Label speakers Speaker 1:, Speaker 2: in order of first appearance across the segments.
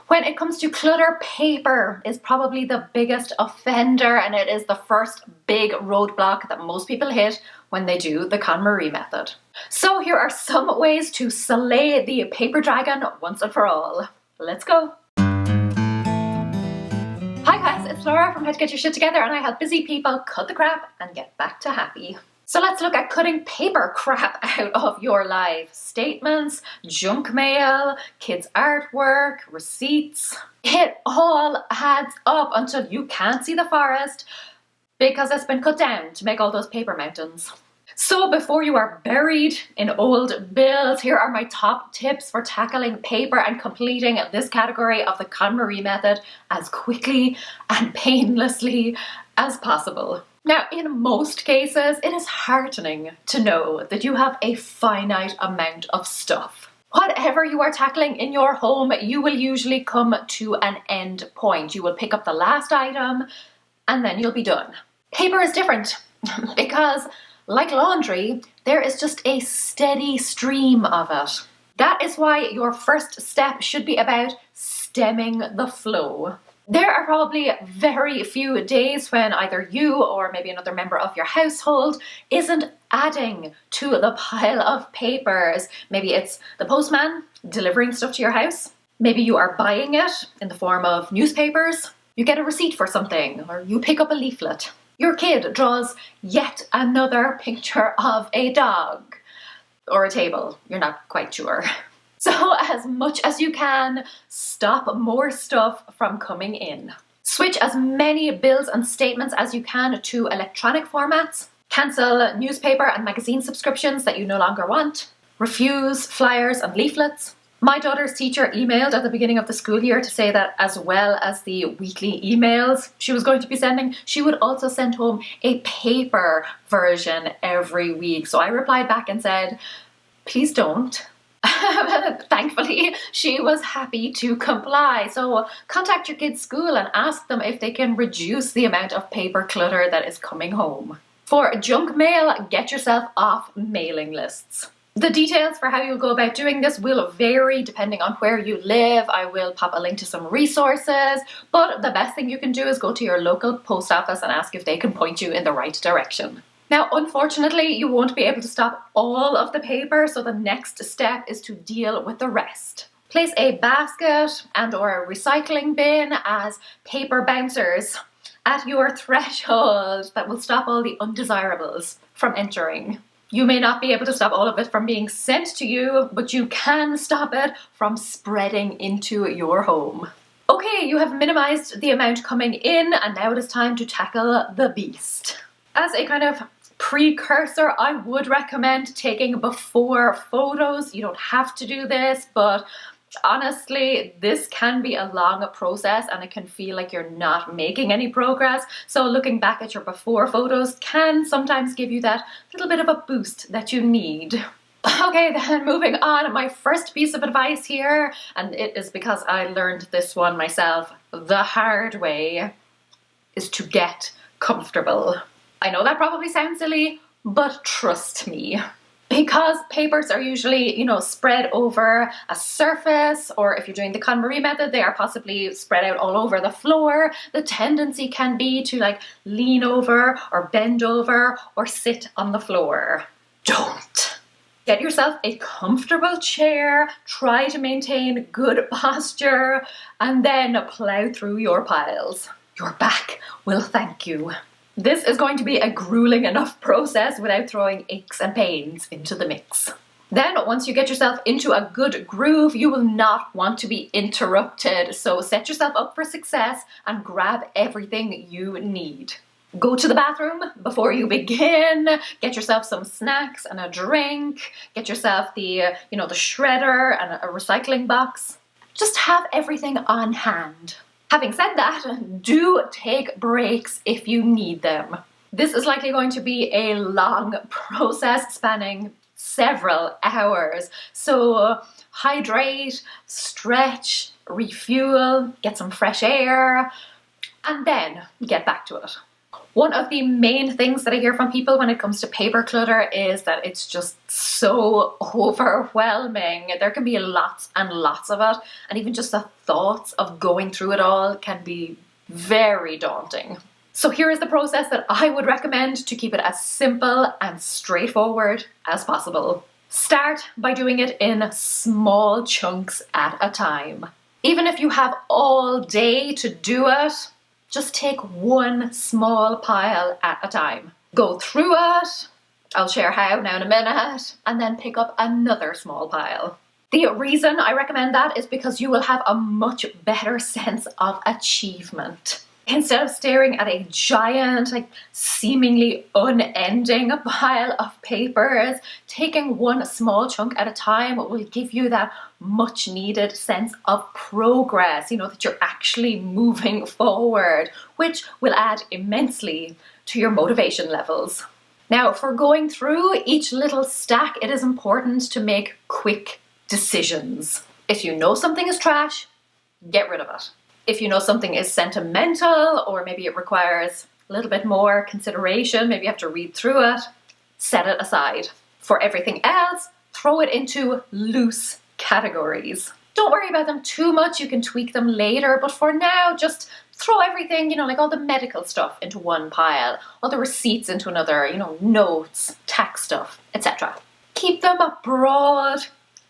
Speaker 1: When it comes to clutter, paper is probably the biggest offender, and it is the first big roadblock that most people hit when they do the KonMari method. So here are some ways to slay the paper dragon once and for all. Let's go! Hi guys, it's Laura from How to Get Your Shit Together, and I help busy people cut the crap and get back to happy. So let's look at cutting paper crap out of your life. Statements, junk mail, kids' artwork, receipts. It all adds up until you can't see the forest because it's been cut down to make all those paper mountains. So before you are buried in old bills, here are my top tips for tackling paper and completing this category of the KonMari method as quickly and painlessly as possible. Now, in most cases, it is heartening to know that you have a finite amount of stuff. Whatever you are tackling in your home, you will usually come to an end point. You will pick up the last item and then you'll be done. Paper is different because, like laundry, there is just a steady stream of it. That is why your first step should be about stemming the flow. There are probably very few days when either you or maybe another member of your household isn't adding to the pile of papers. Maybe it's the postman delivering stuff to your house. Maybe you are buying it in the form of newspapers. You get a receipt for something, or you pick up a leaflet. Your kid draws yet another picture of a dog or a table. You're not quite sure. So as much as you can, stop more stuff from coming in. Switch as many bills and statements as you can to electronic formats. Cancel newspaper and magazine subscriptions that you no longer want. Refuse flyers and leaflets. My daughter's teacher emailed at the beginning of the school year to say that as well as the weekly emails she was going to be sending, she would also send home a paper version every week. So I replied back and said, please don't. Thankfully, she was happy to comply. So contact your kid's school and ask them if they can reduce the amount of paper clutter that is coming home. For junk mail, get yourself off mailing lists. The details for how you'll go about doing this will vary depending on where you live. I will pop a link to some resources, but the best thing you can do is go to your local post office and ask if they can point you in the right direction. Now, unfortunately, you won't be able to stop all of the paper, so the next step is to deal with the rest. Place a basket and or a recycling bin as paper bouncers at your threshold that will stop all the undesirables from entering. You may not be able to stop all of it from being sent to you, but you can stop it from spreading into your home. Okay, you have minimized the amount coming in, and now it is time to tackle the beast. As a kind of precursor, I would recommend taking before photos. You don't have to do this, but honestly, this can be a long process and it can feel like you're not making any progress. So looking back at your before photos can sometimes give you that little bit of a boost that you need. Okay, then moving on, my first piece of advice here, and it is because I learned this one myself the hard way, is to get comfortable. I know that probably sounds silly, but trust me. Because papers are usually, spread over a surface, or if you're doing the KonMari method, they are possibly spread out all over the floor. The tendency can be to lean over or bend over or sit on the floor. Don't. Get yourself a comfortable chair, try to maintain good posture, and then plow through your piles. Your back will thank you. This is going to be a grueling enough process without throwing aches and pains into the mix. Then once you get yourself into a good groove, you will not want to be interrupted. So set yourself up for success and grab everything you need. Go to the bathroom before you begin. Get yourself some snacks and a drink. Get yourself the shredder and a recycling box. Just have everything on hand. Having said that, do take breaks if you need them. This is likely going to be a long process spanning several hours. So hydrate, stretch, refuel, get some fresh air, and then get back to it. One of the main things that I hear from people when it comes to paper clutter is that it's just so overwhelming. There can be lots and lots of it, and even just the thoughts of going through it all can be very daunting. So here is the process that I would recommend to keep it as simple and straightforward as possible. Start by doing it in small chunks at a time. Even if you have all day to do it, just take one small pile at a time. Go through it, I'll share how now in a minute, and then pick up another small pile. The reason I recommend that is because you will have a much better sense of achievement. Instead of staring at a giant, seemingly unending pile of papers, taking one small chunk at a time will give you that much needed sense of progress, that you're actually moving forward, which will add immensely to your motivation levels. Now, for going through each little stack, it is important to make quick decisions. If you know something is trash, get rid of it. If you know something is sentimental, or maybe it requires a little bit more consideration, maybe you have to read through it, set it aside. For everything else, throw it into loose categories. Don't worry about them too much, you can tweak them later, but for now, just throw everything, like all the medical stuff into one pile, all the receipts into another, notes, tax stuff, etc. Keep them broad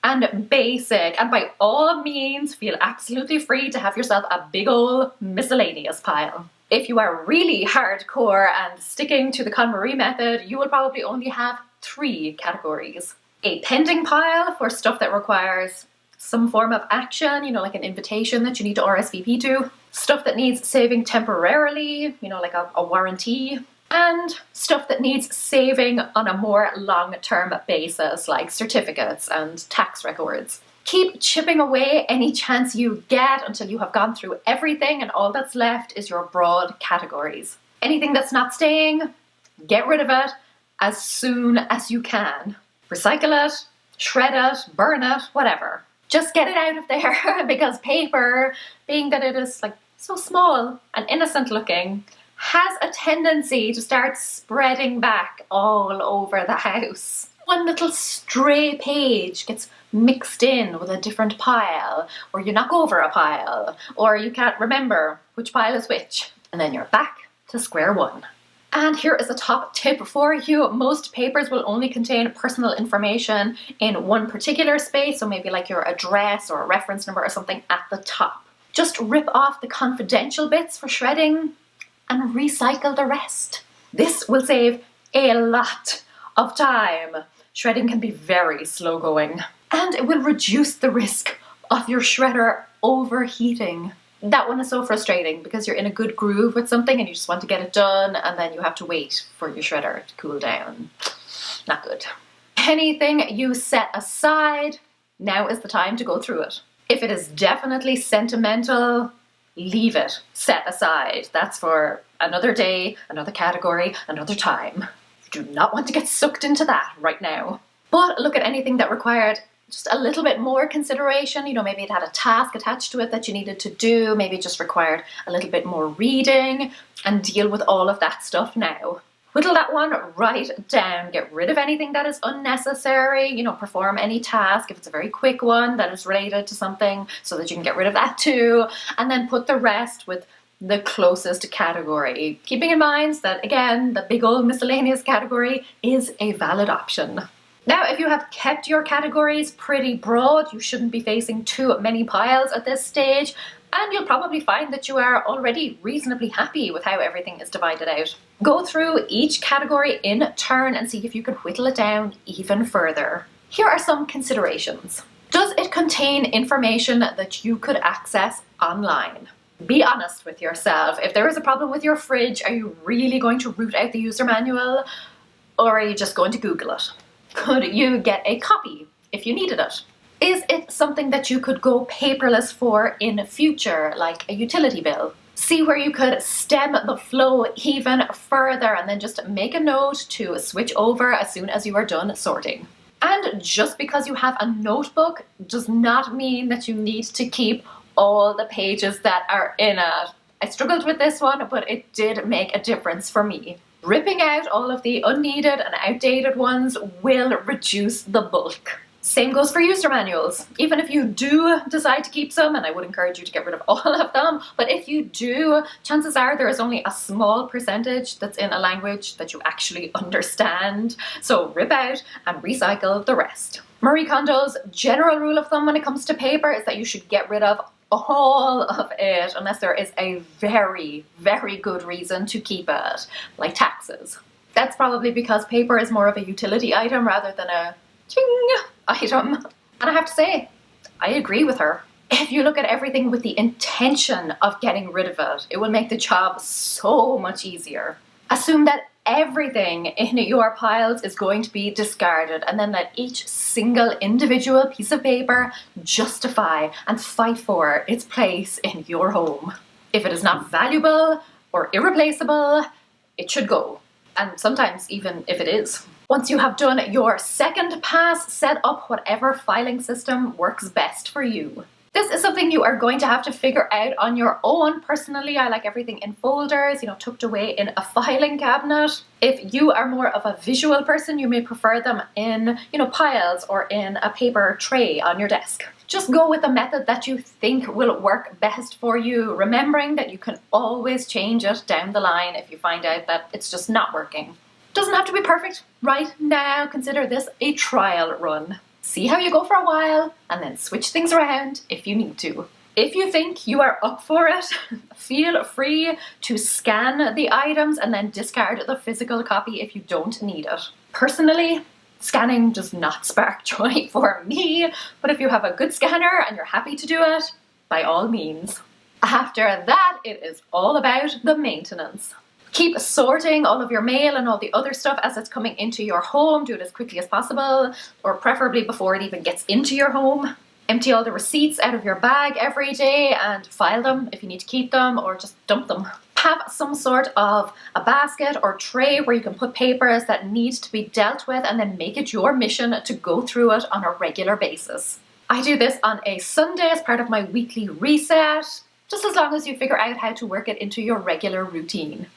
Speaker 1: and basic, and by all means feel absolutely free to have yourself a big ol' miscellaneous pile. If you are really hardcore and sticking to the KonMari method, you will probably only have 3 categories. A pending pile for stuff that requires some form of action, like an invitation that you need to RSVP to, stuff that needs saving temporarily, like a warranty, and stuff that needs saving on a more long-term basis, like certificates and tax records. Keep chipping away any chance you get until you have gone through everything and all that's left is your broad categories. Anything that's not staying, get rid of it as soon as you can. Recycle it, shred it, burn it, whatever. Just get it out of there because paper, being that it is so small and innocent looking, has a tendency to start spreading back all over the house. One little stray page gets mixed in with a different pile, or you knock over a pile, or you can't remember which pile is which, and then you're back to square one. And here is a top tip for you. Most papers will only contain personal information in one particular space, so maybe like your address or a reference number or something at the top. Just rip off the confidential bits for shredding and recycle the rest. This will save a lot of time. Shredding can be very slow going, and it will reduce the risk of your shredder overheating. That one is so frustrating because you're in a good groove with something and you just want to get it done, and then you have to wait for your shredder to cool down. Not good. Anything you set aside, now is the time to go through it. If it is definitely sentimental, leave it set aside. That's for another day, another category, another time. You do not want to get sucked into that right now. But look at anything that required just a little bit more consideration. Maybe it had a task attached to it that you needed to do. Maybe it just required a little bit more reading, and deal with all of that stuff now. Whittle that one right down. Get rid of anything that is unnecessary. Perform any task if it's a very quick one that is related to something so that you can get rid of that too. And then put the rest with the closest category. Keeping in mind that, again, the big old miscellaneous category is a valid option. Now, if you have kept your categories pretty broad, you shouldn't be facing too many piles at this stage, and you'll probably find that you are already reasonably happy with how everything is divided out. Go through each category in turn and see if you can whittle it down even further. Here are some considerations. Does it contain information that you could access online? Be honest with yourself. If there is a problem with your fridge, are you really going to root out the user manual, or are you just going to Google it? Could you get a copy if you needed it? Is it something that you could go paperless for in future, like a utility bill? See where you could stem the flow even further, and then just make a note to switch over as soon as you are done sorting. And just because you have a notebook does not mean that you need to keep all the pages that are in it. I struggled with this one, but it did make a difference for me. Ripping out all of the unneeded and outdated ones will reduce the bulk. Same goes for user manuals. Even if you do decide to keep some, and I would encourage you to get rid of all of them, but if you do, chances are there is only a small percentage that's in a language that you actually understand. So rip out and recycle the rest. Marie Kondo's general rule of thumb when it comes to paper is that you should get rid of all of it unless there is a very, very good reason to keep it, like taxes. That's probably because paper is more of a utility item rather than a ching item. And I have to say, I agree with her. If you look at everything with the intention of getting rid of it, it will make the job so much easier. Assume that everything in your piles is going to be discarded, and then let each single individual piece of paper justify and fight for its place in your home. If it is not valuable or irreplaceable, it should go. And sometimes even if it is. Once you have done your second pass, set up whatever filing system works best for you. This is something you are going to have to figure out on your own. Personally, I like everything in folders, tucked away in a filing cabinet. If you are more of a visual person, you may prefer them in, piles or in a paper tray on your desk. Just go with the method that you think will work best for you, remembering that you can always change it down the line if you find out that it's just not working. Doesn't have to be perfect right now. Consider this a trial run. See how you go for a while and then switch things around if you need to. If you think you are up for it, feel free to scan the items and then discard the physical copy if you don't need it. Personally, scanning does not spark joy for me, but if you have a good scanner and you're happy to do it, by all means. After that, it is all about the maintenance. Keep sorting all of your mail and all the other stuff as it's coming into your home. Do it as quickly as possible, or preferably before it even gets into your home. Empty all the receipts out of your bag every day and file them if you need to keep them, or just dump them. Have some sort of a basket or tray where you can put papers that need to be dealt with, and then make it your mission to go through it on a regular basis. I do this on a Sunday as part of my weekly reset, just as long as you figure out how to work it into your regular routine.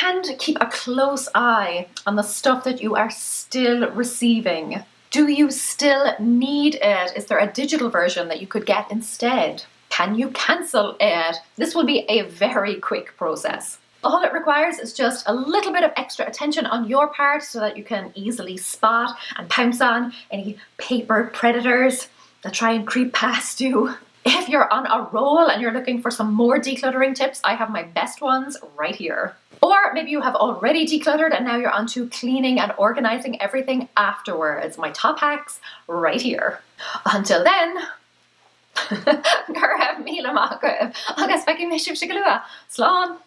Speaker 1: And keep a close eye on the stuff that you are still receiving. Do you still need it? Is there a digital version that you could get instead? Can you cancel it? This will be a very quick process. All it requires is just a little bit of extra attention on your part so that you can easily spot and pounce on any paper predators that try and creep past you. If you're on a roll and you're looking for some more decluttering tips, I have my best ones right here. Or maybe you have already decluttered and now you're onto cleaning and organizing everything afterwards. My top hacks right here. Until then, gur raibh míle maith agaibh agus feicim misisiú sigalua. Slán!